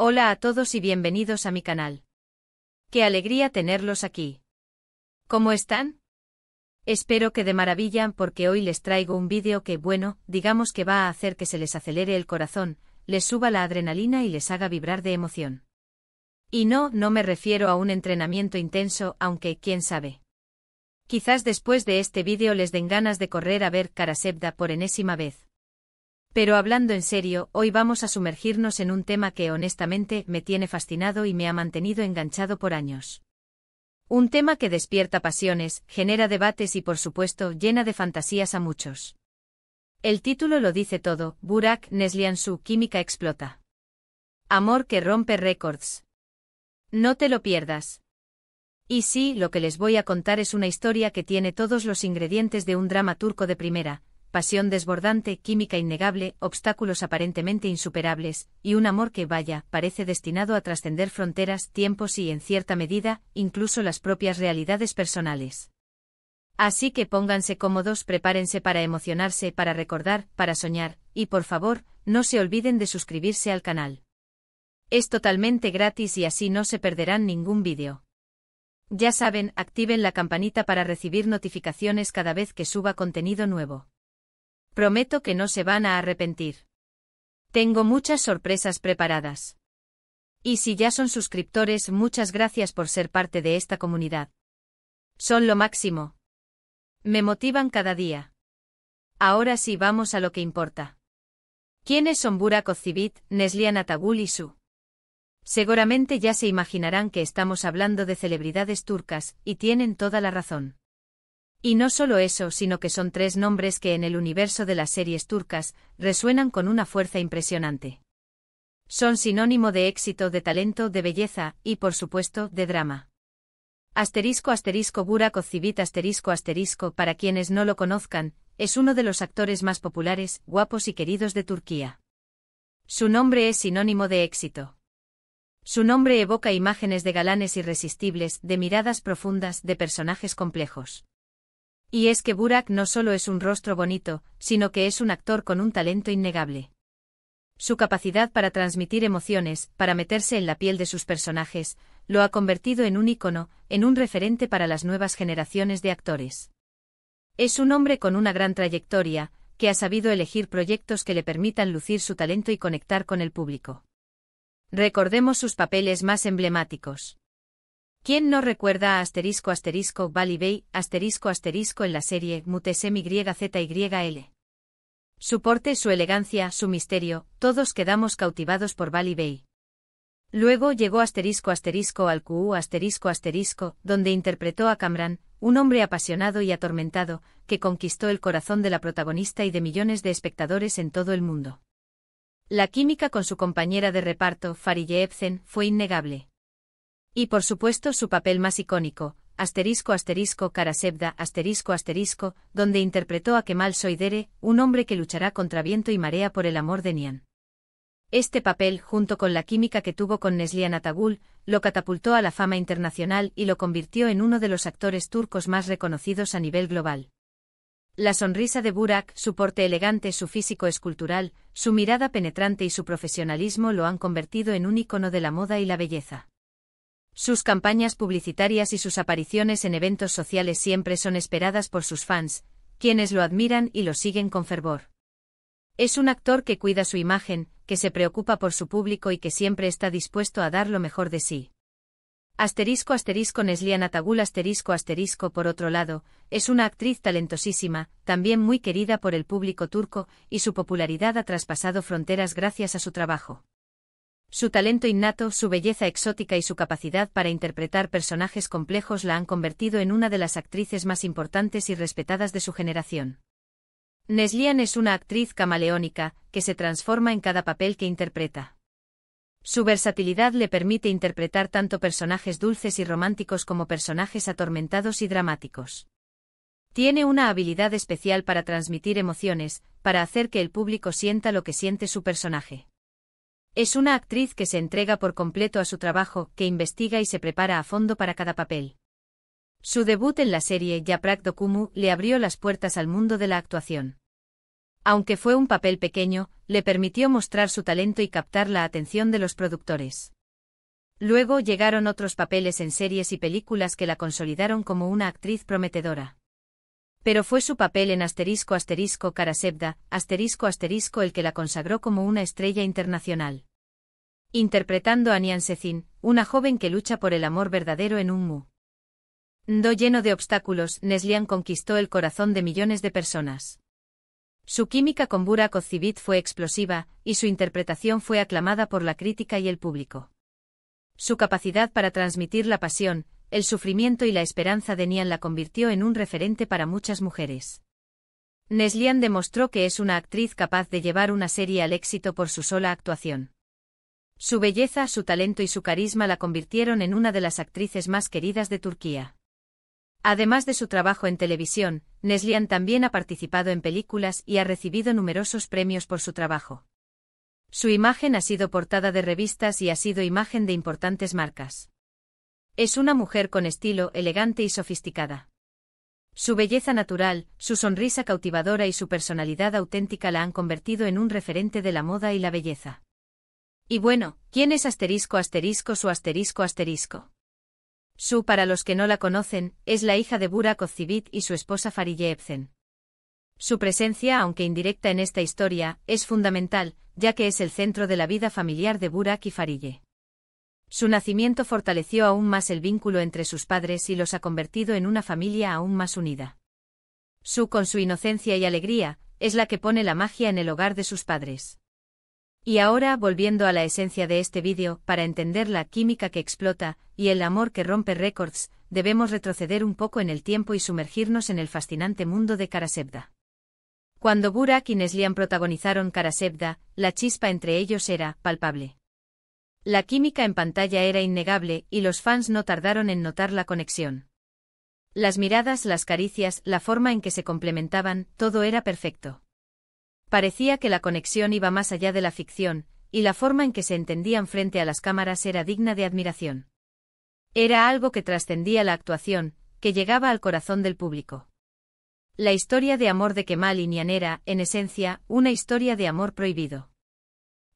Hola a todos y bienvenidos a mi canal. ¡Qué alegría tenerlos aquí! ¿Cómo están? Espero que de maravilla porque hoy les traigo un vídeo que, bueno, digamos que va a hacer que se les acelere el corazón, les suba la adrenalina y les haga vibrar de emoción. Y no me refiero a un entrenamiento intenso, aunque, quién sabe. Quizás después de este vídeo les den ganas de correr a ver Karasevda por enésima vez. Pero hablando en serio, hoy vamos a sumergirnos en un tema que honestamente me tiene fascinado y me ha mantenido enganchado por años. Un tema que despierta pasiones, genera debates y por supuesto llena de fantasías a muchos. El título lo dice todo, Burak Neslihan-su química explota. Amor que rompe récords. No te lo pierdas. Y sí, lo que les voy a contar es una historia que tiene todos los ingredientes de un drama turco de primera. Pasión desbordante, química innegable, obstáculos aparentemente insuperables, y un amor que, vaya, parece destinado a trascender fronteras, tiempos y, en cierta medida, incluso las propias realidades personales. Así que pónganse cómodos, prepárense para emocionarse, para recordar, para soñar, y por favor, no se olviden de suscribirse al canal. Es totalmente gratis y así no se perderán ningún vídeo. Ya saben, activen la campanita para recibir notificaciones cada vez que suba contenido nuevo. Prometo que no se van a arrepentir. Tengo muchas sorpresas preparadas. Y si ya son suscriptores, muchas gracias por ser parte de esta comunidad. Son lo máximo. Me motivan cada día. Ahora sí vamos a lo que importa. ¿Quiénes son Burak Ozcivit, Neslihan Atagul y Su? Seguramente ya se imaginarán que estamos hablando de celebridades turcas, y tienen toda la razón. Y no solo eso, sino que son tres nombres que en el universo de las series turcas resuenan con una fuerza impresionante. Son sinónimo de éxito, de talento, de belleza y, por supuesto, de drama. Burak Ozcivit para quienes no lo conozcan, es uno de los actores más populares, guapos y queridos de Turquía. Su nombre es sinónimo de éxito. Su nombre evoca imágenes de galanes irresistibles, de miradas profundas, de personajes complejos. Y es que Burak no solo es un rostro bonito, sino que es un actor con un talento innegable. Su capacidad para transmitir emociones, para meterse en la piel de sus personajes, lo ha convertido en un ícono, en un referente para las nuevas generaciones de actores. Es un hombre con una gran trayectoria, que ha sabido elegir proyectos que le permitan lucir su talento y conectar con el público. Recordemos sus papeles más emblemáticos. ¿Quién no recuerda a Bali Bey, en la serie Muhteşem YZYL? Su porte, su elegancia, su misterio, todos quedamos cautivados por Bali Bey. Luego llegó al QU donde interpretó a Kamran, un hombre apasionado y atormentado, que conquistó el corazón de la protagonista y de millones de espectadores en todo el mundo. La química con su compañera de reparto, Fariye Evcen, fue innegable. Y por supuesto su papel más icónico, Karasevda, donde interpretó a Kemal Soydere, un hombre que luchará contra viento y marea por el amor de Nihan. Este papel, junto con la química que tuvo con Neslihan Atagul, lo catapultó a la fama internacional y lo convirtió en uno de los actores turcos más reconocidos a nivel global. La sonrisa de Burak, su porte elegante, su físico escultural, su mirada penetrante y su profesionalismo lo han convertido en un ícono de la moda y la belleza. Sus campañas publicitarias y sus apariciones en eventos sociales siempre son esperadas por sus fans, quienes lo admiran y lo siguen con fervor. Es un actor que cuida su imagen, que se preocupa por su público y que siempre está dispuesto a dar lo mejor de sí. Neslihan Atagul por otro lado, es una actriz talentosísima, también muy querida por el público turco, y su popularidad ha traspasado fronteras gracias a su trabajo. Su talento innato, su belleza exótica y su capacidad para interpretar personajes complejos la han convertido en una de las actrices más importantes y respetadas de su generación. Neslihan es una actriz camaleónica, que se transforma en cada papel que interpreta. Su versatilidad le permite interpretar tanto personajes dulces y románticos como personajes atormentados y dramáticos. Tiene una habilidad especial para transmitir emociones, para hacer que el público sienta lo que siente su personaje. Es una actriz que se entrega por completo a su trabajo, que investiga y se prepara a fondo para cada papel. Su debut en la serie Yaprak Dökümü le abrió las puertas al mundo de la actuación. Aunque fue un papel pequeño, le permitió mostrar su talento y captar la atención de los productores. Luego llegaron otros papeles en series y películas que la consolidaron como una actriz prometedora. Pero fue su papel en **Karasevda** el que la consagró como una estrella internacional. Interpretando a Nian Secin, una joven que lucha por el amor verdadero en un mundo lleno de obstáculos, Neslihan conquistó el corazón de millones de personas. Su química con Burak Özçivit fue explosiva, y su interpretación fue aclamada por la crítica y el público. Su capacidad para transmitir la pasión, el sufrimiento y la esperanza de Nian la convirtió en un referente para muchas mujeres. Neslihan demostró que es una actriz capaz de llevar una serie al éxito por su sola actuación. Su belleza, su talento y su carisma la convirtieron en una de las actrices más queridas de Turquía. Además de su trabajo en televisión, Neslihan también ha participado en películas y ha recibido numerosos premios por su trabajo. Su imagen ha sido portada de revistas y ha sido imagen de importantes marcas. Es una mujer con estilo, elegante y sofisticada. Su belleza natural, su sonrisa cautivadora y su personalidad auténtica la han convertido en un referente de la moda y la belleza. Y bueno, ¿quién es ***? Su, para los que no la conocen, es la hija de Burak Özçivit y su esposa Fariye Evcen. Su presencia, aunque indirecta en esta historia, es fundamental, ya que es el centro de la vida familiar de Burak y Fariye. Su nacimiento fortaleció aún más el vínculo entre sus padres y los ha convertido en una familia aún más unida. Su, con su inocencia y alegría, es la que pone la magia en el hogar de sus padres. Y ahora, volviendo a la esencia de este vídeo, para entender la química que explota y el amor que rompe récords, debemos retroceder un poco en el tiempo y sumergirnos en el fascinante mundo de Karasevda. Cuando Burak y Neslihan protagonizaron Karasevda, la chispa entre ellos era palpable. La química en pantalla era innegable y los fans no tardaron en notar la conexión. Las miradas, las caricias, la forma en que se complementaban, todo era perfecto. Parecía que la conexión iba más allá de la ficción, y la forma en que se entendían frente a las cámaras era digna de admiración. Era algo que trascendía la actuación, que llegaba al corazón del público. La historia de amor de Kemal y Nihan era, en esencia, una historia de amor prohibido.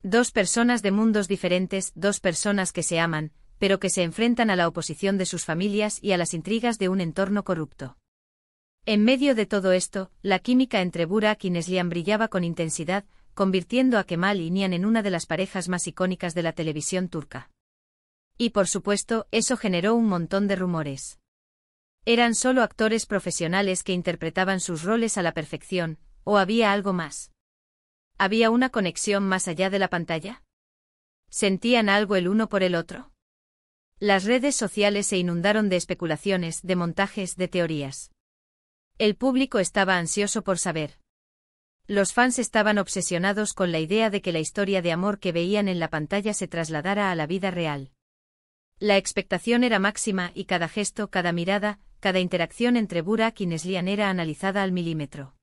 Dos personas de mundos diferentes, dos personas que se aman, pero que se enfrentan a la oposición de sus familias y a las intrigas de un entorno corrupto. En medio de todo esto, la química entre Burak y Neslihan brillaba con intensidad, convirtiendo a Kemal y Nihan en una de las parejas más icónicas de la televisión turca. Y por supuesto, eso generó un montón de rumores. ¿Eran solo actores profesionales que interpretaban sus roles a la perfección, o había algo más? ¿Había una conexión más allá de la pantalla? ¿Sentían algo el uno por el otro? Las redes sociales se inundaron de especulaciones, de montajes, de teorías. El público estaba ansioso por saber. Los fans estaban obsesionados con la idea de que la historia de amor que veían en la pantalla se trasladara a la vida real. La expectación era máxima y cada gesto, cada mirada, cada interacción entre Burak y Neslihan era analizada al milímetro.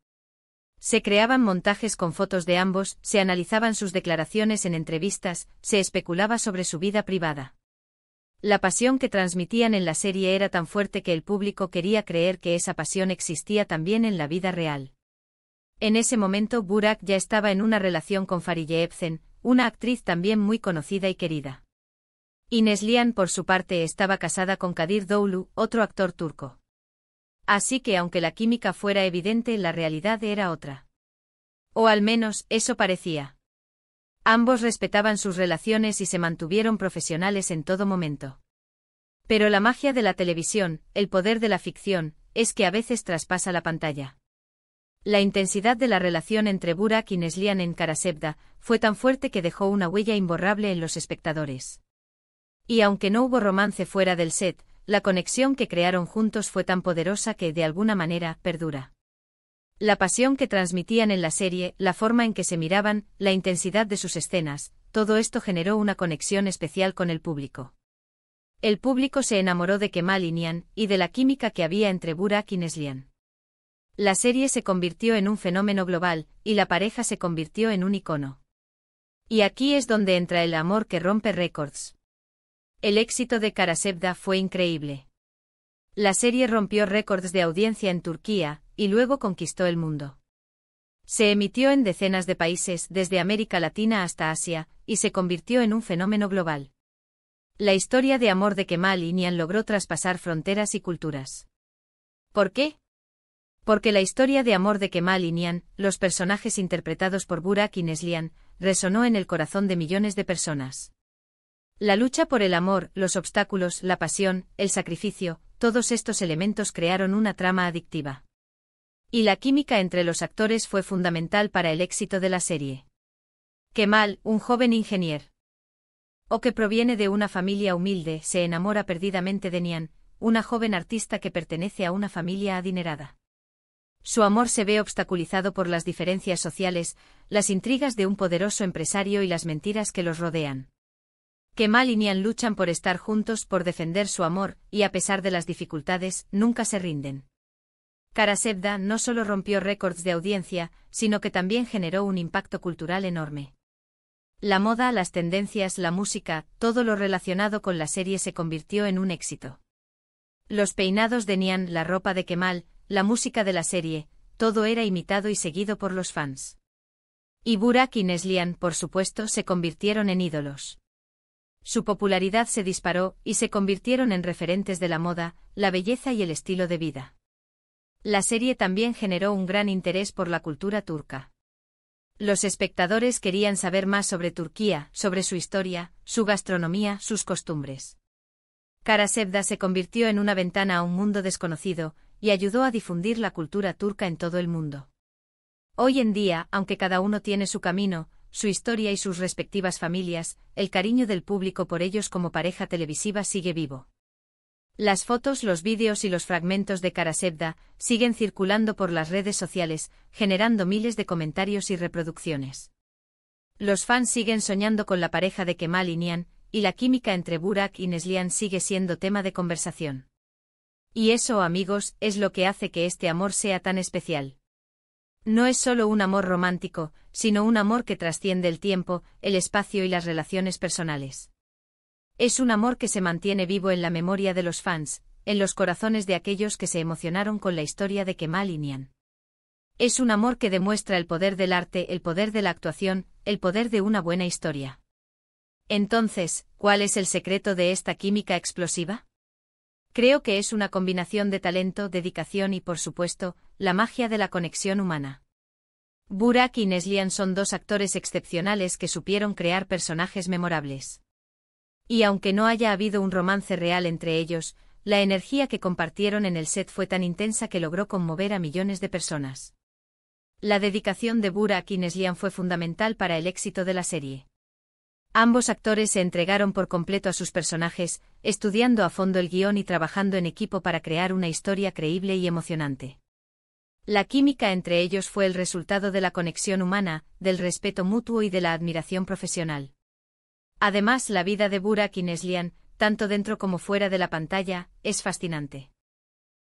Se creaban montajes con fotos de ambos, se analizaban sus declaraciones en entrevistas, se especulaba sobre su vida privada. La pasión que transmitían en la serie era tan fuerte que el público quería creer que esa pasión existía también en la vida real. En ese momento Burak ya estaba en una relación con Fariye Evcen, una actriz también muy conocida y querida. Y Neslihan, por su parte, estaba casada con Kadir Doğulu, otro actor turco. Así que aunque la química fuera evidente, la realidad era otra. O al menos, eso parecía. Ambos respetaban sus relaciones y se mantuvieron profesionales en todo momento. Pero la magia de la televisión, el poder de la ficción, es que a veces traspasa la pantalla. La intensidad de la relación entre Burak y Neslihan en Karasevda fue tan fuerte que dejó una huella imborrable en los espectadores. Y aunque no hubo romance fuera del set, la conexión que crearon juntos fue tan poderosa que, de alguna manera, perdura. La pasión que transmitían en la serie, la forma en que se miraban, la intensidad de sus escenas, todo esto generó una conexión especial con el público. El público se enamoró de Kemal y Nihan, y de la química que había entre Burak y Neslihan. La serie se convirtió en un fenómeno global, y la pareja se convirtió en un icono. Y aquí es donde entra el amor que rompe récords. El éxito de Karasevda fue increíble. La serie rompió récords de audiencia en Turquía, y luego conquistó el mundo. Se emitió en decenas de países, desde América Latina hasta Asia, y se convirtió en un fenómeno global. La historia de amor de Kemal y Nian logró traspasar fronteras y culturas. ¿Por qué? Porque la historia de amor de Kemal y Nian, los personajes interpretados por Burak y Neslihan, resonó en el corazón de millones de personas. La lucha por el amor, los obstáculos, la pasión, el sacrificio, todos estos elementos crearon una trama adictiva. Y la química entre los actores fue fundamental para el éxito de la serie. Kemal, un joven ingeniero, que proviene de una familia humilde, se enamora perdidamente de Nian, una joven artista que pertenece a una familia adinerada. Su amor se ve obstaculizado por las diferencias sociales, las intrigas de un poderoso empresario y las mentiras que los rodean. Kemal y Nian luchan por estar juntos, por defender su amor, y a pesar de las dificultades, nunca se rinden. Karasevda no solo rompió récords de audiencia, sino que también generó un impacto cultural enorme. La moda, las tendencias, la música, todo lo relacionado con la serie se convirtió en un éxito. Los peinados de Nian, la ropa de Kemal, la música de la serie, todo era imitado y seguido por los fans. Y Burak y Neslihan, por supuesto, se convirtieron en ídolos. Su popularidad se disparó, y se convirtieron en referentes de la moda, la belleza y el estilo de vida. La serie también generó un gran interés por la cultura turca. Los espectadores querían saber más sobre Turquía, sobre su historia, su gastronomía, sus costumbres. Karasevda se convirtió en una ventana a un mundo desconocido, y ayudó a difundir la cultura turca en todo el mundo. Hoy en día, aunque cada uno tiene su camino, su historia y sus respectivas familias, el cariño del público por ellos como pareja televisiva sigue vivo. Las fotos, los vídeos y los fragmentos de Karasevda siguen circulando por las redes sociales, generando miles de comentarios y reproducciones. Los fans siguen soñando con la pareja de Kemal y Nian, y la química entre Burak y Neslihan sigue siendo tema de conversación. Y eso, amigos, es lo que hace que este amor sea tan especial. No es solo un amor romántico, sino un amor que trasciende el tiempo, el espacio y las relaciones personales. Es un amor que se mantiene vivo en la memoria de los fans, en los corazones de aquellos que se emocionaron con la historia de Kemal y Nian. Es un amor que demuestra el poder del arte, el poder de la actuación, el poder de una buena historia. Entonces, ¿cuál es el secreto de esta química explosiva? Creo que es una combinación de talento, dedicación y, por supuesto, la magia de la conexión humana. Burak y Neslihan son dos actores excepcionales que supieron crear personajes memorables. Y aunque no haya habido un romance real entre ellos, la energía que compartieron en el set fue tan intensa que logró conmover a millones de personas. La dedicación de Burak y Neslihan fue fundamental para el éxito de la serie. Ambos actores se entregaron por completo a sus personajes, estudiando a fondo el guión y trabajando en equipo para crear una historia creíble y emocionante. La química entre ellos fue el resultado de la conexión humana, del respeto mutuo y de la admiración profesional. Además, la vida de Burak y Neslihan, tanto dentro como fuera de la pantalla, es fascinante.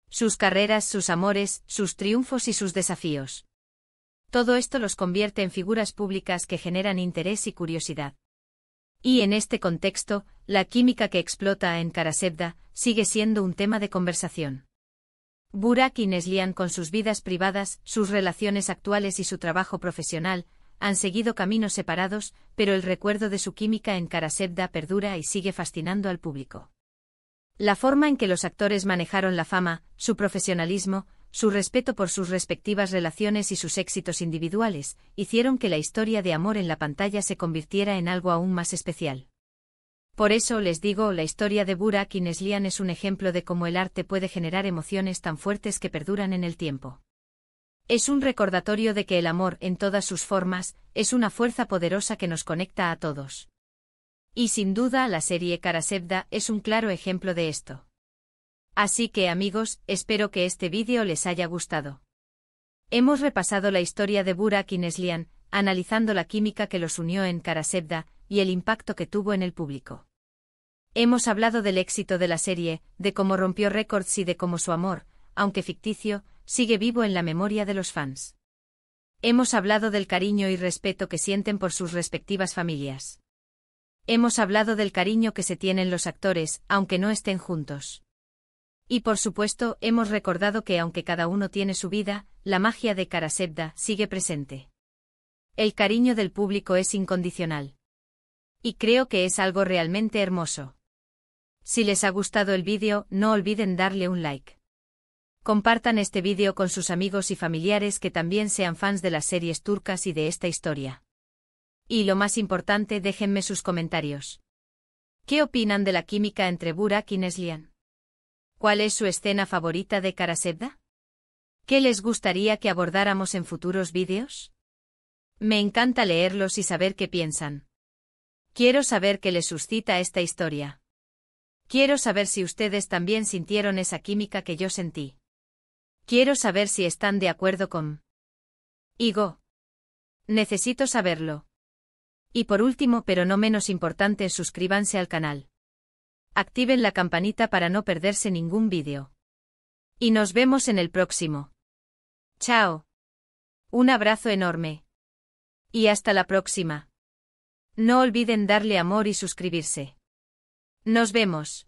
Sus carreras, sus amores, sus triunfos y sus desafíos. Todo esto los convierte en figuras públicas que generan interés y curiosidad. Y en este contexto, la química que explota en Karasevda sigue siendo un tema de conversación. Burak y Neslihan, con sus vidas privadas, sus relaciones actuales y su trabajo profesional, han seguido caminos separados, pero el recuerdo de su química en Karasevda perdura y sigue fascinando al público. La forma en que los actores manejaron la fama, su profesionalismo, su respeto por sus respectivas relaciones y sus éxitos individuales, hicieron que la historia de amor en la pantalla se convirtiera en algo aún más especial. Por eso les digo, la historia de Burak y Neslihan es un ejemplo de cómo el arte puede generar emociones tan fuertes que perduran en el tiempo. Es un recordatorio de que el amor, en todas sus formas, es una fuerza poderosa que nos conecta a todos. Y sin duda la serie Karasevda es un claro ejemplo de esto. Así que amigos, espero que este vídeo les haya gustado. Hemos repasado la historia de Burak y Neslihan, analizando la química que los unió en Karasevda, y el impacto que tuvo en el público. Hemos hablado del éxito de la serie, de cómo rompió récords y de cómo su amor, aunque ficticio, sigue vivo en la memoria de los fans. Hemos hablado del cariño y respeto que sienten por sus respectivas familias. Hemos hablado del cariño que se tienen los actores, aunque no estén juntos. Y por supuesto, hemos recordado que aunque cada uno tiene su vida, la magia de Karasevda sigue presente. El cariño del público es incondicional. Y creo que es algo realmente hermoso. Si les ha gustado el vídeo, no olviden darle un like. Compartan este vídeo con sus amigos y familiares que también sean fans de las series turcas y de esta historia. Y lo más importante, déjenme sus comentarios. ¿Qué opinan de la química entre Burak y Neslihan? ¿Cuál es su escena favorita de Karasevda? ¿Qué les gustaría que abordáramos en futuros vídeos? Me encanta leerlos y saber qué piensan. Quiero saber qué les suscita esta historia. Quiero saber si ustedes también sintieron esa química que yo sentí. Quiero saber si están de acuerdo con Igo. Necesito saberlo. Y por último, pero no menos importante, suscríbanse al canal. Activen la campanita para no perderse ningún vídeo. Y nos vemos en el próximo. Chao. Un abrazo enorme. Y hasta la próxima. No olviden darle amor y suscribirse. Nos vemos.